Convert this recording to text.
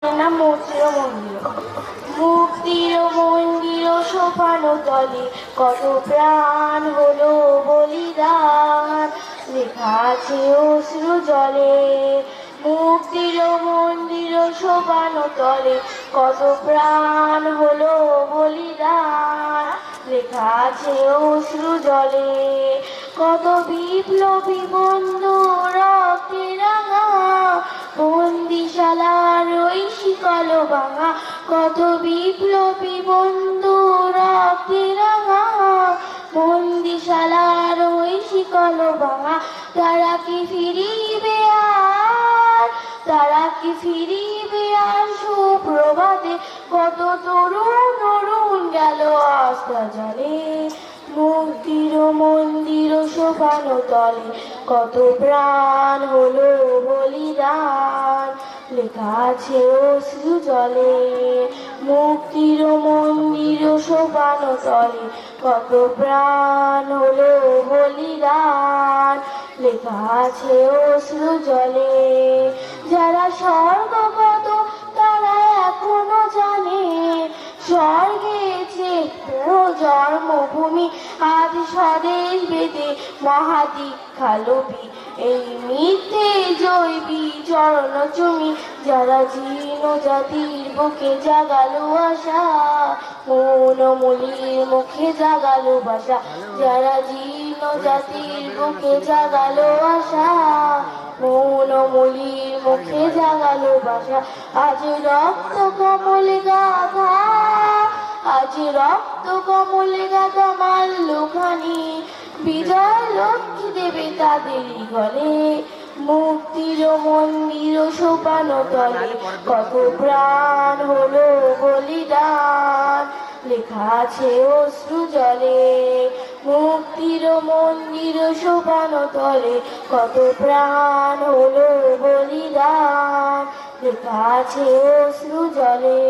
মূর্তির মন্দির মুক্তির মন্দির সোপানো তলে কত প্রাণ হলো বলিদান, লেখা আছে অশ্রু জলে। মুক্তির মন্দির সোপানো তলে কত প্রাণ হলো বলিদান, লেখা আছে অশ্রু জলে। কত বিপ্লবী বন্ধু রক্তে রাঙা, বন্দিশালার ওই শিকল ভাঙা। কত বিপ্লবী বন্ধু রক্তে রাঙা, বন্দিশালার ওই শিকল ভাঙা। তারা কি ফিরিবে আর, তারা কি ফিরিবে আর সুপ্রভাতে? কত তরুণ অরুণ গেল আস্থা জলে। মুক্তির মন্দির সোপানো তলে কত প্রাণ হলো বলিদান, লেখা আছে অশ্রু জলে। মুক্তির মন্দির সোপানো তলে কত প্রাণ হলো বলিদান, লেখা আছে অশ্রু জলে। যারা স্বর্গগত তারা এখনো জানে, স্বর্গে যে জন্মভূমি আজ স্বদেশ বেদে মহাদীক্ষা লোভী। এই মিথ্যে জৈবী চরণ চুমি, যারা জীর্ণ জাতির বুকে জাগালো আশা, মৌনমলির মুখে জাগালো ভাষা। যারা জীর্ণ জাতির বুকে জাগালো আশা, মৌনমলির মুখে জাগালো ভাষা। আজ রক্ত কমলে গাথা, আজ রক্ত কমলে গাথা মাল্যখানি, বিজয় লক্ষ্মী দেবে তাদেরই গলে। মুক্তির মন্দির সোপানো তলে কত প্রাণ হলো বলিদান, লেখা আছে অশ্রু জলে। মুক্তির মন্দির সোপানো তলে কত প্রাণ হলো বলিদান, লেখা আছে অশ্রু জলে।